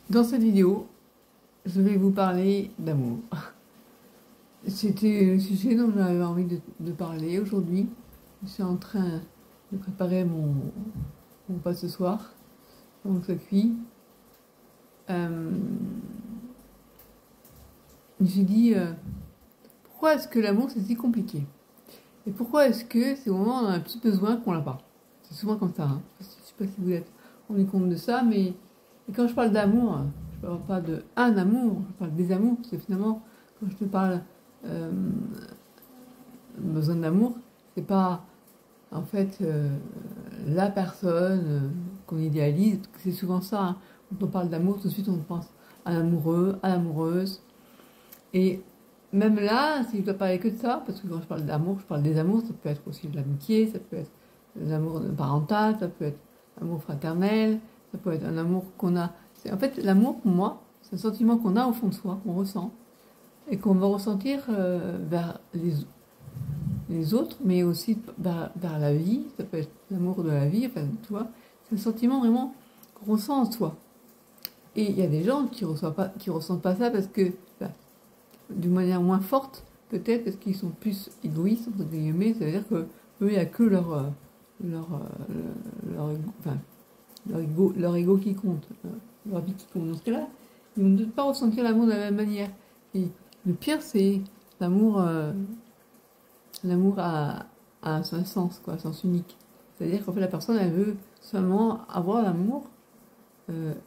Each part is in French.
Dans cette vidéo, je vais vous parler d'amour. C'était le sujet dont j'avais envie de parler aujourd'hui. Je suis en train de préparer mon repas ce soir, donc ça cuit. Je me suis dit, pourquoi est-ce que l'amour c'est si compliqué? Et pourquoi est-ce que c'est au moment où on a un petit besoin qu'on l'a pas? C'est souvent comme ça. Hein. Je ne sais pas si vous êtes rendu compte de ça, mais quand je parle d'amour, je ne parle pas de un amour, je parle des amours, parce que finalement, quand je te parle besoin d'amour, c'est pas en fait la personne qu'on idéalise, c'est souvent ça. Hein. Quand on parle d'amour, tout de suite on pense à l'amoureux, à l'amoureuse. Et même là, si je dois parler que de ça, parce que quand je parle d'amour, je parle des amours, ça peut être aussi de l'amitié, ça peut être l'amour parental, ça peut être l'amour fraternel, ça peut être un amour qu'on a. En fait, l'amour, pour moi, c'est un sentiment qu'on a au fond de soi, qu'on ressent, et qu'on va ressentir vers les autres, mais aussi vers la vie. Ça peut être l'amour de la vie, enfin, tu vois. C'est un sentiment vraiment qu'on ressent en soi. Et il y a des gens qui ressentent pas ça parce que, d'une manière moins forte, peut-être parce qu'ils sont plus égoïstes, entre guillemets, c'est-à-dire que eux, il n'y a que leur ego qui compte, leur vie qui compte. Dans ce cas-là, ils ne vont pas ressentir l'amour de la même manière. Et le pire, c'est l'amour à un sens, quoi, un sens unique. C'est-à-dire qu'en fait, la personne, elle veut seulement avoir l'amour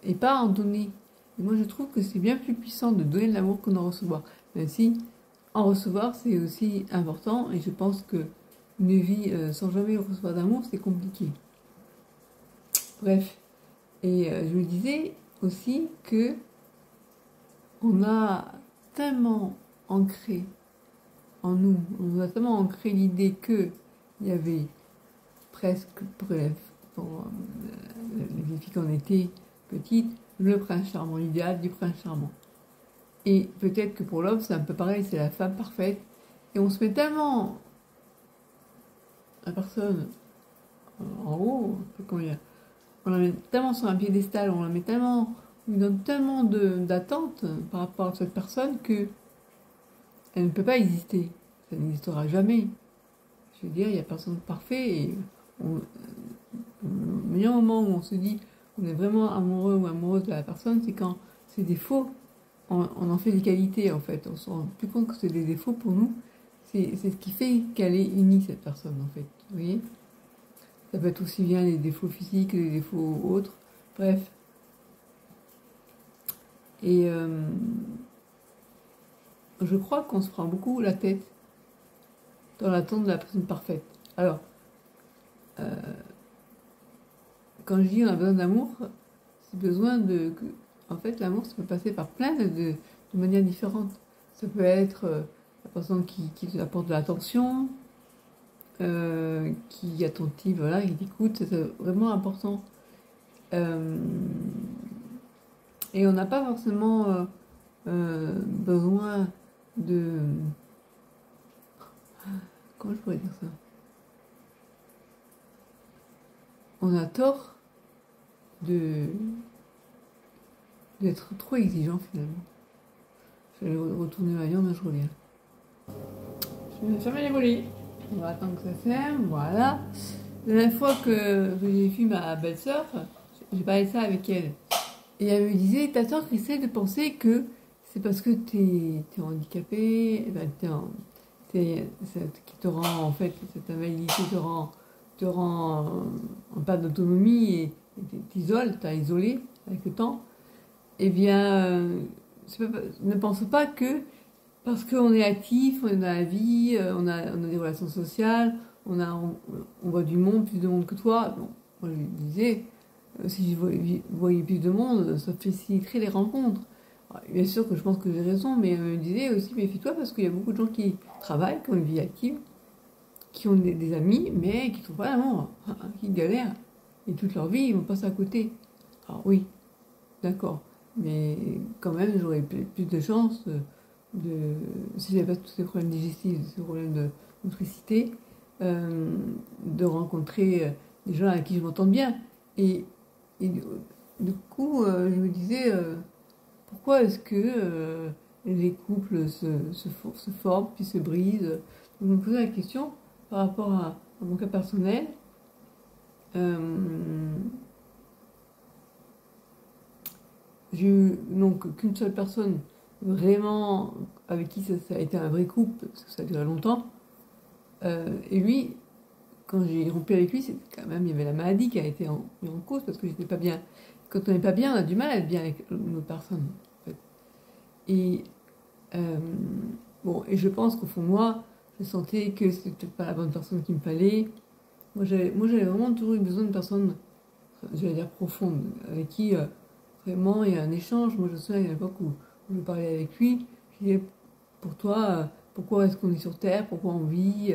et pas en donner. Et moi, je trouve que c'est bien plus puissant de donner de l'amour que d'en recevoir. Même si en recevoir, c'est aussi important. Et je pense que une vie sans jamais recevoir d'amour, c'est compliqué. Bref. Et je me disais aussi que on a tellement ancré en nous, on a tellement ancré l'idée qu'il y avait presque, pour les filles qu'on était petites, le prince charmant, l'idéal du prince charmant. Et peut-être que pour l'homme, c'est un peu pareil, c'est la femme parfaite. Et on se met tellement la personne en haut, comment dire, on la met tellement sur un piédestal, on la met tellement, on lui donne tellement d'attentes par rapport à cette personne que elle ne peut pas exister. Ça n'existera jamais. Je veux dire, il n'y a personne de parfait et le meilleur moment où on se dit qu'on est vraiment amoureux ou amoureuse de la personne, c'est quand c'est des défauts, on en fait des qualités en fait. On se rend plus compte que c'est des défauts pour nous. C'est ce qui fait qu'elle est unie, cette personne en fait. Vous voyez? Ça peut être aussi bien des défauts physiques que des défauts autres. Bref. Et je crois qu'on se prend beaucoup la tête dans l'attente de la personne parfaite. Alors, quand je dis on a besoin d'amour, c'est besoin de... En fait, l'amour, ça peut passer par plein de manières différentes. Ça peut être la personne qui te apporte de l'attention, qui est attentive, voilà, qui t'écoute, c'est vraiment important. Et on n'a pas forcément besoin de... Comment je pourrais dire ça? On a tort d'être trop exigeant finalement. Je vais retourner ma viande, je reviens. Je vais fermer les volets. On va attendre que ça ferme, voilà. La dernière fois que j'ai vu ma belle-sœur, j'ai parlé de ça avec elle. Et elle me disait, t'as tort, essaie de penser que c'est parce que t'es handicapé, qui te rend, en fait, cette invalidité te rend en perte d'autonomie et t'isole, t'as isolé avec le temps. Eh bien, ne pense pas que parce qu'on est actif, on est dans la vie, on a des relations sociales, on voit du monde, plus de monde que toi. Bon, moi je lui disais, si je voyais plus de monde, ça faciliterait les rencontres. Alors, bien sûr que je pense que j'ai raison, mais elle me disait aussi, méfie-toi parce qu'il y a beaucoup de gens qui travaillent, qui ont une vie active, qui ont des amis, mais qui ne trouvent pas l'amour, qui galèrent. Et toute leur vie, ils vont passer à côté. Alors oui, d'accord. Mais quand même, j'aurais plus de chance si j'avais pas tous ces problèmes digestifs, ces problèmes de motricité, de rencontrer des gens avec qui je m'entends bien. Et du coup, je me disais, pourquoi est-ce que les couples se forment, puis se brisent. Donc, je me posais la question par rapport à mon cas personnel. J'ai eu donc qu'une seule personne vraiment avec qui ça a été un vrai couple, parce que ça a duré longtemps. Et lui, quand j'ai rompu avec lui, c'est quand même, il y avait la maladie qui a été mis en cause parce que j'étais pas bien. Quand on n'est pas bien, on a du mal à être bien avec une autre personne. En fait. Et bon, et je pense qu'au fond de moi, je sentais que c'était peut-être pas la bonne personne qu'il me fallait. Moi, j'avais vraiment toujours eu besoin de personnes, j'allais dire profondes, avec qui vraiment il y a un échange. Moi, je me souviens à l'époque où je parlais avec lui, je disais, pour toi, pourquoi est-ce qu'on est sur Terre, pourquoi on vit?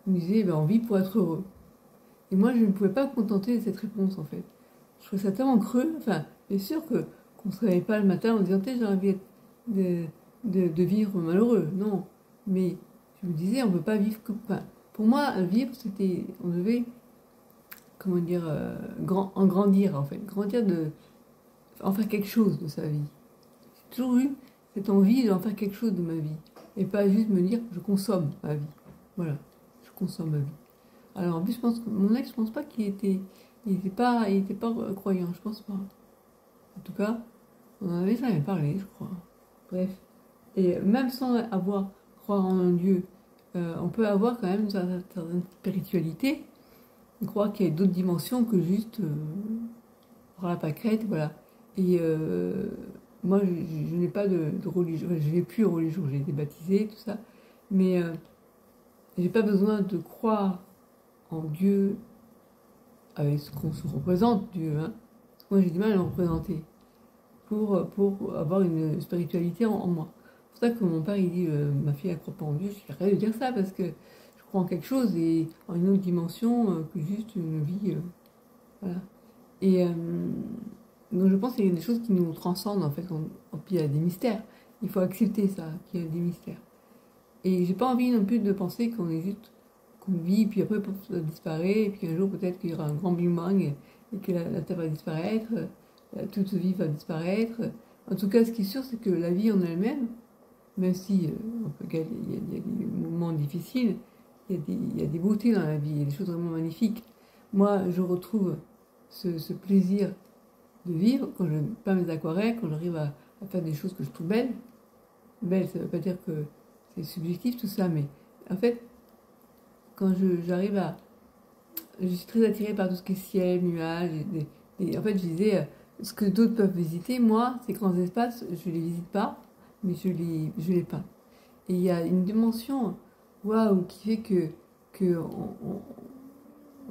Il me disait, ben, on vit pour être heureux. Et moi, je ne pouvais pas me contenter de cette réponse, en fait. Je trouvais ça tellement creux. Enfin, bien sûr qu'on ne se réveille pas le matin en disant, j'ai envie de vivre malheureux. Non. Mais je me disais, on ne peut pas vivre que... Enfin, pour moi, vivre, c'était... On devait, comment dire, en grandir, en fait. Grandir en faire quelque chose de sa vie. J'ai toujours eu cette envie d'en faire quelque chose de ma vie. Et pas juste me dire, je consomme ma vie. Voilà, je consomme ma vie. Alors en plus, je pense que mon ex, je pense pas qu'il était... Il était pas croyant, je pense pas. En tout cas, on en avait jamais parlé, je crois. Bref. Et même sans croire en un Dieu, on peut avoir quand même une certaine spiritualité. On croit qu'il y a d'autres dimensions que juste voir la pâquerette, voilà. Et moi, je n'ai pas de religion. Enfin, je n'ai plus de religion, j'ai été baptisée, tout ça. Mais j'ai pas besoin de croire en Dieu avec ce qu'on se représente, Dieu. Hein. Moi, j'ai du mal à le représenter pour avoir une spiritualité en moi. C'est pour ça que mon père, il dit ma fille, elle croit pas en Dieu. Je suis de dire ça parce que je crois en quelque chose et en une autre dimension que juste une vie. Voilà. Et donc, je pense qu'il y a des choses qui nous transcendent, en fait. Puis il y a des mystères. Il faut accepter ça, qu'il y a des mystères. Et j'ai pas envie non plus de penser qu'on est juste qu'on vit, puis après ça disparaît, et puis un jour peut-être qu'il y aura un grand Big Bang et que la Terre va disparaître, toute vie va disparaître. En tout cas, ce qui est sûr, c'est que la vie en elle-même, même si il y a des moments difficiles, il y a des beautés dans la vie, il y a des choses vraiment magnifiques. Moi, je retrouve ce plaisir de vivre quand je peins mes aquarelles, quand j'arrive à faire des choses que je trouve belles. Belles, ça ne veut pas dire que c'est subjectif tout ça, mais en fait, quand j'arrive à... Je suis très attirée par tout ce qui est ciel, nuages, en fait, je disais, ce que d'autres peuvent visiter, moi, ces grands espaces, je ne les visite pas, mais je les peins. Et il y a une dimension, waouh, qui fait que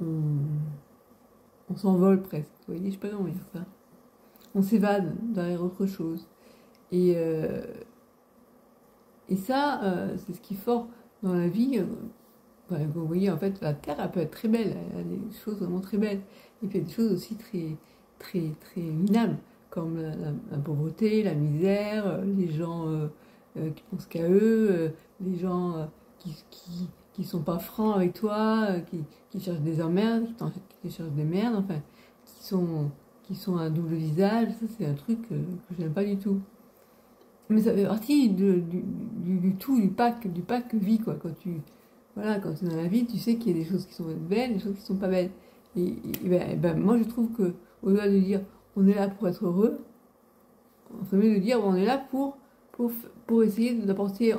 on s'envole presque. Vous voyez, je sais pas comment dire ça. On s'évade derrière autre chose. Et ça, c'est ce qui est fort dans la vie. Vous voyez, en fait, la Terre, elle peut être très belle. Elle a des choses vraiment très belles. Et puis, il y a des choses aussi très, très, très minables, comme la pauvreté, la misère, les gens qui pensent qu'à eux, les gens qui sont pas francs avec toi, qui cherchent des emmerdes, qui cherchent des merdes, enfin, qui sont un double visage. Ça, c'est un truc que j'aime pas du tout. Mais ça fait partie du tout, du pack vie, quoi. Quand tu es dans la vie, tu sais qu'il y a des choses qui sont belles, des choses qui sont pas belles. Et moi, je trouve que au-delà de dire on est là pour être heureux, on ferait mieux de dire on est là pour essayer d'apporter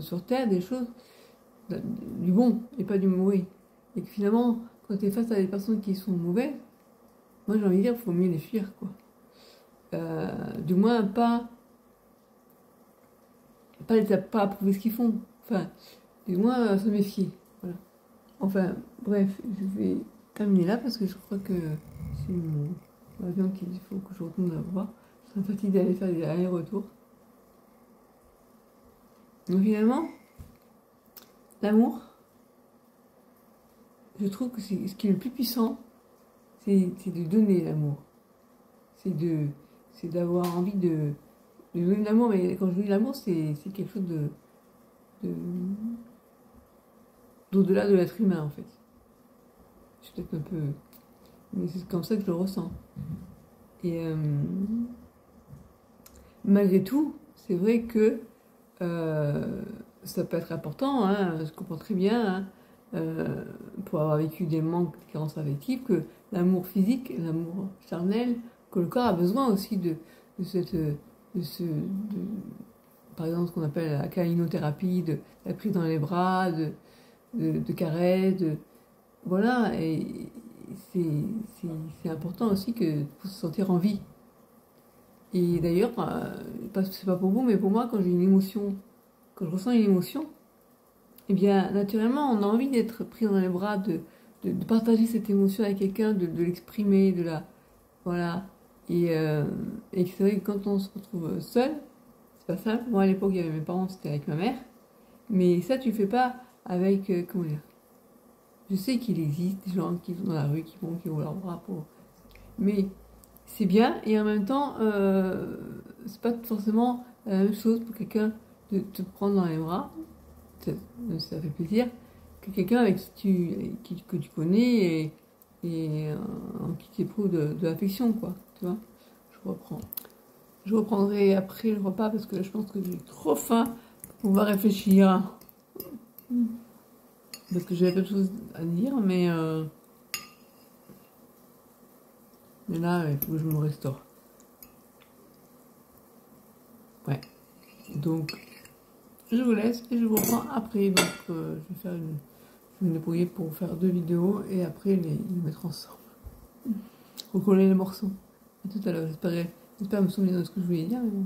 sur Terre des choses, du bon et pas du mauvais. Et que finalement, quand tu es face à des personnes qui sont mauvaises, moi j'ai envie de dire il faut mieux les fuir, quoi. Du moins, pas approuver ce qu'ils font. Enfin, du moins, se méfier. Voilà. Enfin, bref, je vais terminer là parce que je crois que c'est mon avion qu'il faut que je retourne la voir. Je serais fatiguée d'aller faire des allers-retours. Donc finalement, l'amour, je trouve que c'est ce qui est le plus puissant, c'est de donner l'amour. C'est d'avoir envie de donner l'amour, mais quand je dis l'amour, c'est quelque chose d'au-delà de l'être humain, en fait. Je suis peut-être un peu... Mais c'est comme ça que je le ressens. Et malgré tout, c'est vrai que ça peut être important, hein, je comprends très bien, hein, pour avoir vécu des manques, des carences affectives, que l'amour physique, l'amour charnel, que le corps a besoin aussi de cette, par exemple, ce qu'on appelle la câlinothérapie, de la prise dans les bras, de caresses, voilà, et c'est important aussi que pour se sentir en vie. Et d'ailleurs, c'est pas pour vous, mais pour moi, quand j'ai une émotion, quand je ressens une émotion, eh bien, naturellement, on a envie d'être pris dans les bras, de partager cette émotion avec quelqu'un, de l'exprimer, voilà. Et c'est vrai que quand on se retrouve seul, c'est pas simple. Moi, à l'époque, il y avait mes parents, c'était avec ma mère. Mais ça, tu fais pas avec, comment dire. Je sais qu'il existe des gens qui vont dans la rue, qui vont leur bras pour. Mais c'est bien, et en même temps, c'est pas forcément la même chose pour quelqu'un de te prendre dans les bras, ça fait plaisir, que quelqu'un avec que tu connais et en qui tu éprouves de l'affection, quoi. Tu vois, je reprends. Je reprendrai après le repas parce que je pense que j'ai trop faim pour pouvoir réfléchir. Parce que j'avais plein de choses à dire, mais là, il faut que je me restaure. Ouais. Donc, je vous laisse et je vous reprends après. Donc, je vais faire je vais me débrouiller pour faire 2 vidéos et après les mettre ensemble. Recoller les morceaux. À tout à l'heure, j'espère me souvenir de ce que je voulais dire, mais bon.